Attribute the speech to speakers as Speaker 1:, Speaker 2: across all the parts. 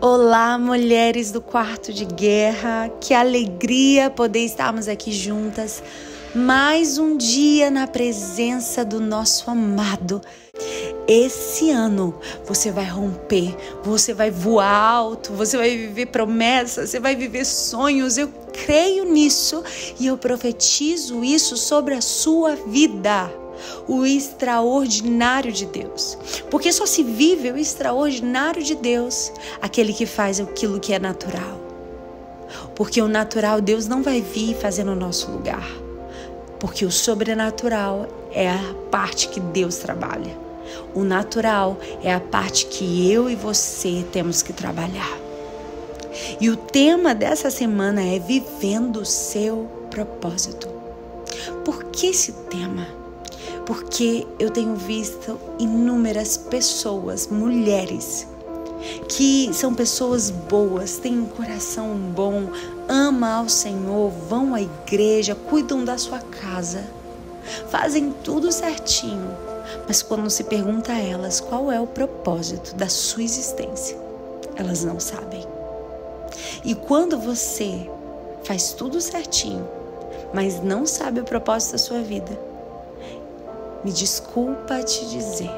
Speaker 1: Olá, mulheres do quarto de guerra, que alegria poder estarmos aqui juntas, mais um dia na presença do nosso amado. Esse ano você vai romper, você vai voar alto, você vai viver promessas, você vai viver sonhos. Eu creio nisso e eu profetizo isso sobre a sua vida. O extraordinário de Deus, porque só se vive o extraordinário de Deus, aquele que faz aquilo que é natural, porque o natural Deus não vai vir fazer no nosso lugar, porque o sobrenatural é a parte que Deus trabalha, o natural é a parte que eu e você temos que trabalhar. E o tema dessa semana é vivendo o seu propósito. Por que esse tema? Porque eu tenho visto inúmeras pessoas, mulheres, que são pessoas boas, têm um coração bom, amam ao Senhor, vão à igreja, cuidam da sua casa, fazem tudo certinho, mas quando se pergunta a elas qual é o propósito da sua existência, elas não sabem. E quando você faz tudo certinho, mas não sabe o propósito da sua vida, me desculpa te dizer,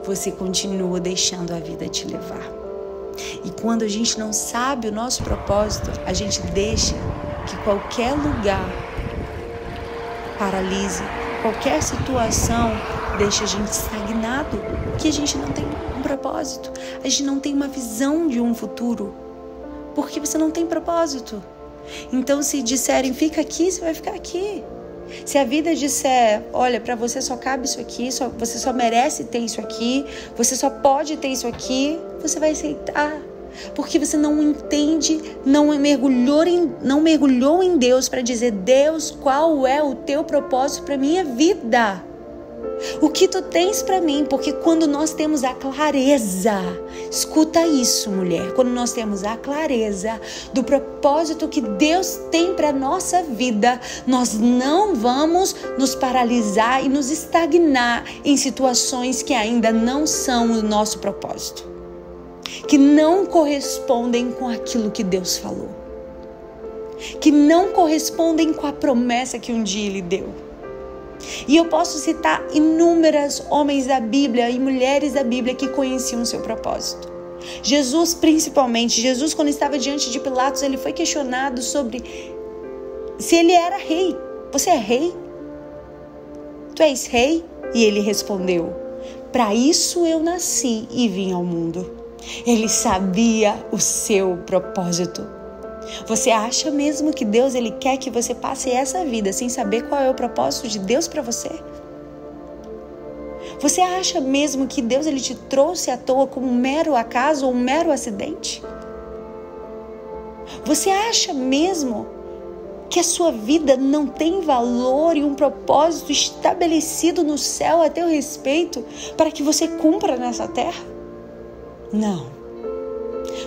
Speaker 1: você continua deixando a vida te levar. E quando a gente não sabe o nosso propósito, a gente deixa que qualquer lugar paralise, qualquer situação deixa a gente estagnado, que a gente não tem um propósito, a gente não tem uma visão de um futuro, porque você não tem propósito. Então se disserem, fica aqui, você vai ficar aqui. Se a vida disser, olha, para você só cabe isso aqui, você só merece ter isso aqui, você só pode ter isso aqui, você vai aceitar. Porque você não entende, não mergulhou em Deus para dizer, Deus, qual é o teu propósito para minha vida? O que tu tens para mim? Porque quando nós temos a clareza, escuta isso, mulher, quando nós temos a clareza do propósito que Deus tem para nossa vida, nós não vamos nos paralisar e nos estagnar em situações que ainda não são o nosso propósito, que não correspondem com aquilo que Deus falou, que não correspondem com a promessa que um dia Ele deu. E eu posso citar inúmeros homens da Bíblia e mulheres da Bíblia que conheciam o seu propósito. Jesus, principalmente, Jesus, quando estava diante de Pilatos, ele foi questionado sobre se ele era rei. Você é rei? Tu és rei? E ele respondeu, para isso eu nasci e vim ao mundo. Ele sabia o seu propósito. Você acha mesmo que Deus ele quer que você passe essa vida sem saber qual é o propósito de Deus para você? Você acha mesmo que Deus ele te trouxe à toa como um mero acaso ou um mero acidente? Você acha mesmo que a sua vida não tem valor e um propósito estabelecido no céu a teu respeito para que você cumpra nessa terra? Não.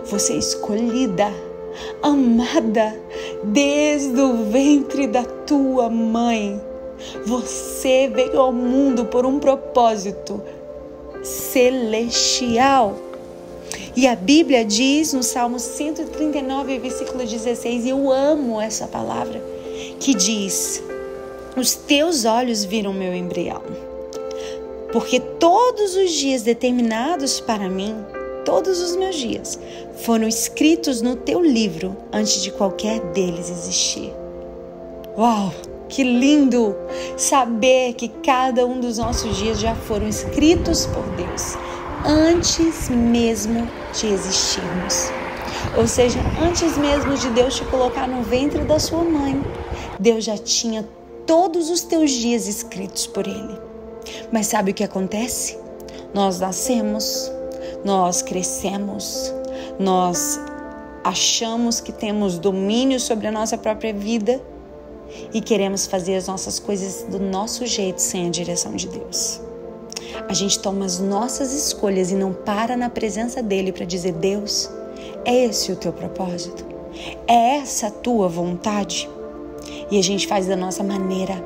Speaker 1: Você é escolhida, amada desde o ventre da tua mãe. Você veio ao mundo por um propósito celestial. E a Bíblia diz no Salmo 139, versículo 16, e eu amo essa palavra, que diz, os teus olhos viram meu embrião, porque todos os dias determinados para mim, todos os meus dias, foram escritos no teu livro antes de qualquer deles existir. Uau, que lindo saber que cada um dos nossos dias já foram escritos por Deus antes mesmo de existirmos. Ou seja, antes mesmo de Deus te colocar no ventre da sua mãe, Deus já tinha todos os teus dias escritos por Ele. Mas sabe o que acontece? Nós nascemos, nós crescemos, nós achamos que temos domínio sobre a nossa própria vida e queremos fazer as nossas coisas do nosso jeito sem a direção de Deus. A gente toma as nossas escolhas e não para na presença dele para dizer, Deus, é esse o teu propósito? É essa a tua vontade? E a gente faz da nossa maneira.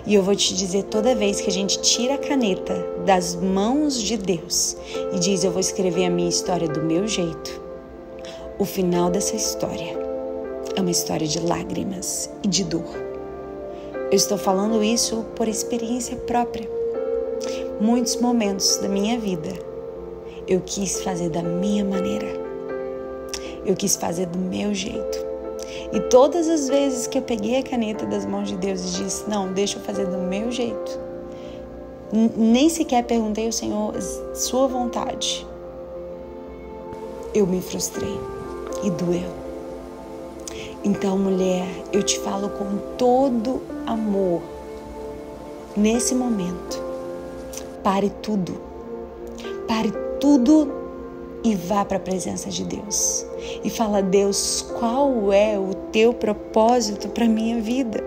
Speaker 1: E eu vou te dizer, toda vez que a gente tira a caneta das mãos de Deus e diz: eu vou escrever a minha história do meu jeito, o final dessa história é uma história de lágrimas e de dor. Eu estou falando isso por experiência própria. Muitos momentos da minha vida eu quis fazer da minha maneira, eu quis fazer do meu jeito. E todas as vezes que eu peguei a caneta das mãos de Deus e disse: não, deixa eu fazer do meu jeito, nem sequer perguntei ao Senhor sua vontade, eu me frustrei e doeu. Então, mulher, eu te falo com todo amor, nesse momento, pare tudo e vá para a presença de Deus e fala: Deus, qual é o teu propósito para minha vida?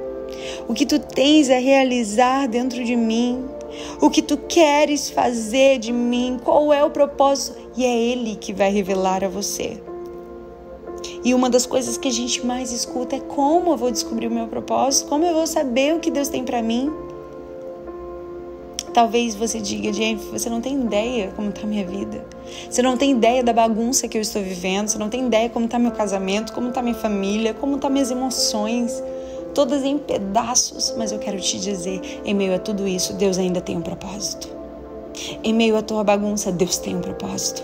Speaker 1: O que tu tens a realizar dentro de mim? O que tu queres fazer de mim? Qual é o propósito? E é Ele que vai revelar a você. E uma das coisas que a gente mais escuta é: como eu vou descobrir o meu propósito? Como eu vou saber o que Deus tem para mim? Talvez você diga: Jennifer, você não tem ideia como está a minha vida. Você não tem ideia da bagunça que eu estou vivendo. Você não tem ideia como está meu casamento, como está minha família, como estão minhas emoções. Todas em pedaços. Mas eu quero te dizer, em meio a tudo isso, Deus ainda tem um propósito. Em meio à tua bagunça, Deus tem um propósito.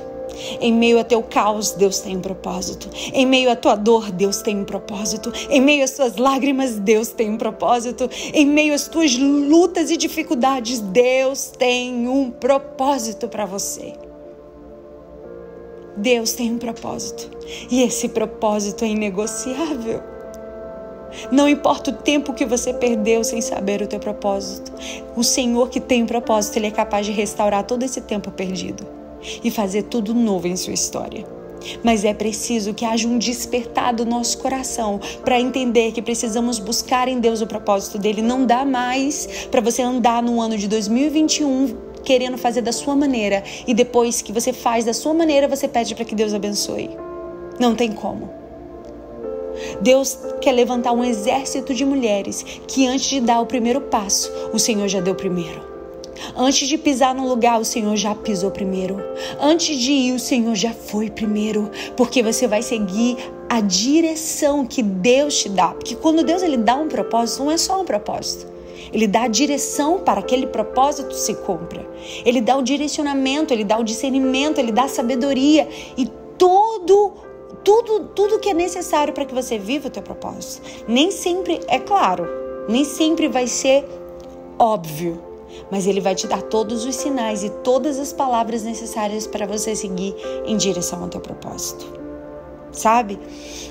Speaker 1: Em meio ao teu caos, Deus tem um propósito. Em meio à tua dor, Deus tem um propósito. Em meio às tuas lágrimas, Deus tem um propósito. Em meio às tuas lutas e dificuldades, Deus tem um propósito para você. Deus tem um propósito. E esse propósito é inegociável. Não importa o tempo que você perdeu sem saber o teu propósito. O Senhor que tem um propósito, Ele é capaz de restaurar todo esse tempo perdido e fazer tudo novo em sua história. Mas é preciso que haja um despertar do nosso coração para entender que precisamos buscar em Deus o propósito dele. Não dá mais para você andar no ano de 2021 querendo fazer da sua maneira e depois que você faz da sua maneira, você pede para que Deus abençoe. Não tem como. Deus quer levantar um exército de mulheres que antes de dar o primeiro passo, o Senhor já deu primeiro. Antes de pisar no lugar, o Senhor já pisou primeiro. Antes de ir, o Senhor já foi primeiro. Porque você vai seguir a direção que Deus te dá. Porque quando Deus ele dá um propósito, não é só um propósito. Ele dá a direção para que aquele propósito se cumpra. Ele dá o direcionamento, ele dá o discernimento, ele dá a sabedoria. E tudo que é necessário para que você viva o teu propósito. Nem sempre, é claro, nem sempre vai ser óbvio. Mas Ele vai te dar todos os sinais e todas as palavras necessárias para você seguir em direção ao teu propósito. Sabe?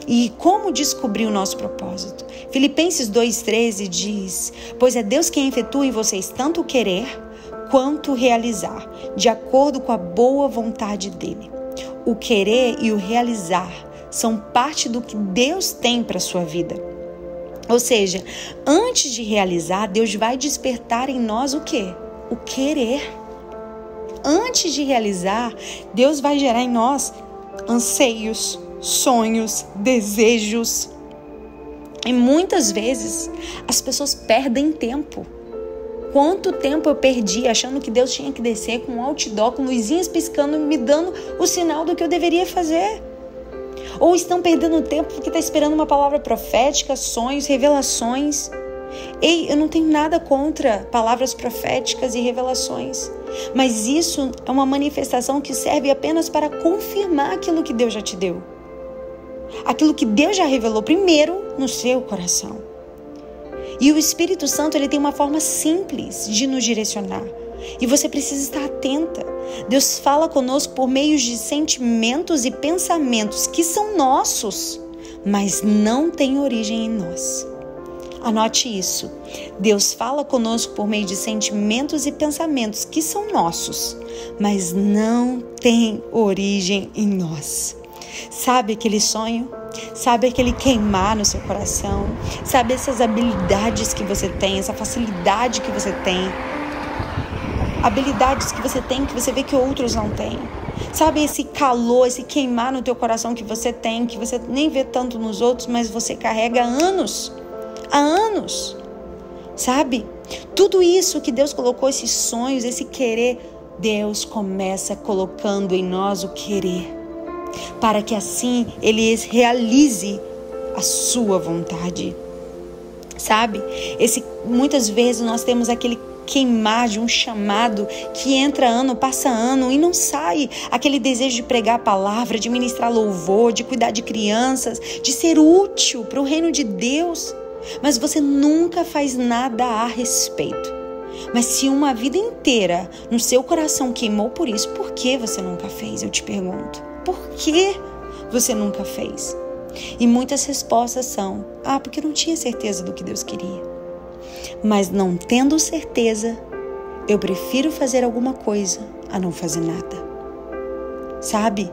Speaker 1: E como descobrir o nosso propósito? Filipenses 2,13 diz: pois é Deus quem efetua em vocês tanto o querer quanto o realizar, de acordo com a boa vontade dEle. O querer e o realizar são parte do que Deus tem para a sua vida. Ou seja, antes de realizar, Deus vai despertar em nós o quê? O querer. Antes de realizar, Deus vai gerar em nós anseios, sonhos, desejos. E muitas vezes as pessoas perdem tempo. Quanto tempo eu perdi achando que Deus tinha que descer com um outdoor, com luzinhas piscando, me dando o sinal do que eu deveria fazer. Ou estão perdendo tempo porque está esperando uma palavra profética, sonhos, revelações. Ei, eu não tenho nada contra palavras proféticas e revelações. Mas isso é uma manifestação que serve apenas para confirmar aquilo que Deus já te deu. Aquilo que Deus já revelou primeiro no seu coração. E o Espírito Santo ele tem uma forma simples de nos direcionar. E você precisa estar atenta. Deus fala conosco por meio de sentimentos e pensamentos que são nossos, mas não têm origem em nós. Anote isso. Deus fala conosco por meio de sentimentos e pensamentos que são nossos, mas não têm origem em nós. Sabe aquele sonho? Sabe aquele queimar no seu coração? Sabe essas habilidades que você tem, essa facilidade que você tem? Habilidades que você vê que outros não têm. Sabe esse calor, esse queimar no teu coração que você tem, que você nem vê tanto nos outros, mas você carrega há anos. Sabe? Tudo isso que Deus colocou, esses sonhos, esse querer, Deus começa colocando em nós o querer, para que assim Ele realize a sua vontade. Sabe? Muitas vezes nós temos aquele queimar de um chamado que entra ano, passa ano e não sai. Aquele desejo de pregar a palavra, de ministrar louvor, de cuidar de crianças, de ser útil para o reino de Deus. Mas você nunca faz nada a respeito. Mas se uma vida inteira no seu coração queimou por isso, por que você nunca fez? Eu te pergunto. Por que você nunca fez? E muitas respostas são: porque eu não tinha certeza do que Deus queria. Mas não tendo certeza, eu prefiro fazer alguma coisa a não fazer nada. Sabe?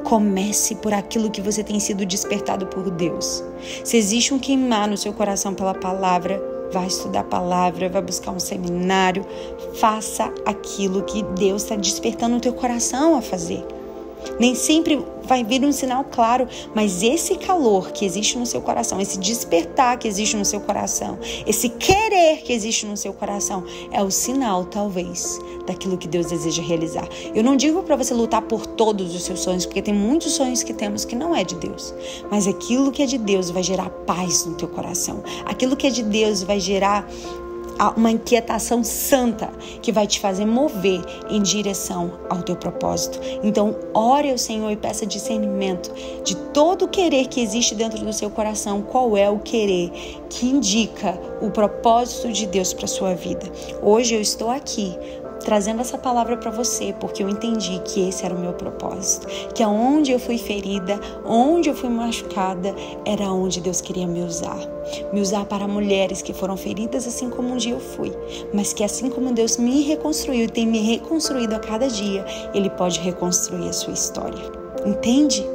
Speaker 1: Comece por aquilo que você tem sido despertado por Deus. Se existe um queimar no seu coração pela palavra, vai estudar a palavra, vai buscar um seminário. Faça aquilo que Deus está despertando o teu coração a fazer. Nem sempre vai vir um sinal claro, mas esse calor que existe no seu coração, esse despertar que existe no seu coração, esse querer que existe no seu coração, é o sinal, talvez, daquilo que Deus deseja realizar. Eu não digo para você lutar por todos os seus sonhos, porque tem muitos sonhos que temos que não é de Deus. Mas aquilo que é de Deus vai gerar paz no teu coração. Aquilo que é de Deus vai gerar uma inquietação santa que vai te fazer mover em direção ao teu propósito. Então, ore ao Senhor e peça discernimento de todo o querer que existe dentro do seu coração. Qual é o querer que indica o propósito de Deus para a sua vida? Hoje eu estou aqui trazendo essa palavra para você, porque eu entendi que esse era o meu propósito, que aonde eu fui ferida, onde eu fui machucada, era onde Deus queria me usar para mulheres que foram feridas assim como um dia eu fui, mas que assim como Deus me reconstruiu e tem me reconstruído a cada dia, Ele pode reconstruir a sua história. Entende?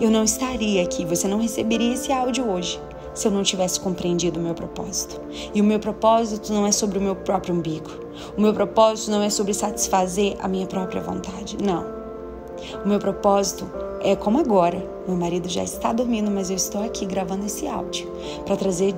Speaker 1: Eu não estaria aqui, você não receberia esse áudio hoje se eu não tivesse compreendido o meu propósito. E o meu propósito não é sobre o meu próprio umbigo. O meu propósito não é sobre satisfazer a minha própria vontade. Não. O meu propósito é como agora. Meu marido já está dormindo, mas eu estou aqui gravando esse áudio para trazer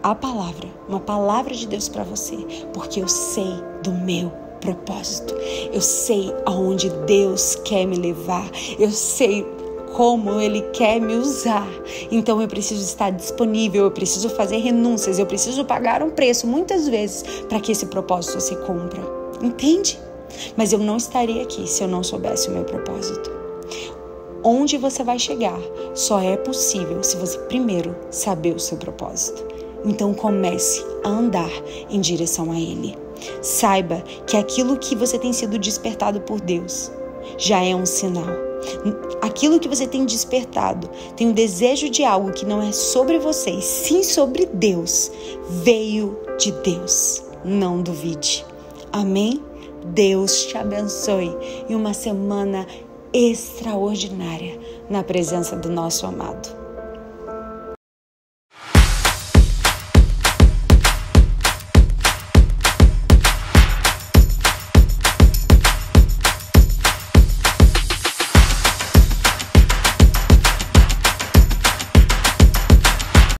Speaker 1: a palavra, uma palavra de Deus para você, porque eu sei do meu propósito. Eu sei aonde Deus quer me levar. Eu sei como Ele quer me usar. Então eu preciso estar disponível, eu preciso fazer renúncias, eu preciso pagar um preço muitas vezes para que esse propósito se cumpra. Entende? Mas eu não estaria aqui se eu não soubesse o meu propósito. Onde você vai chegar só é possível se você primeiro saber o seu propósito. Então comece a andar em direção a Ele. Saiba que aquilo que você tem sido despertado por Deus já é um sinal. Aquilo que você tem despertado, tem um desejo de algo que não é sobre você, e sim sobre Deus, veio de Deus. Não duvide. Amém? Deus te abençoe e uma semana extraordinária na presença do nosso amado.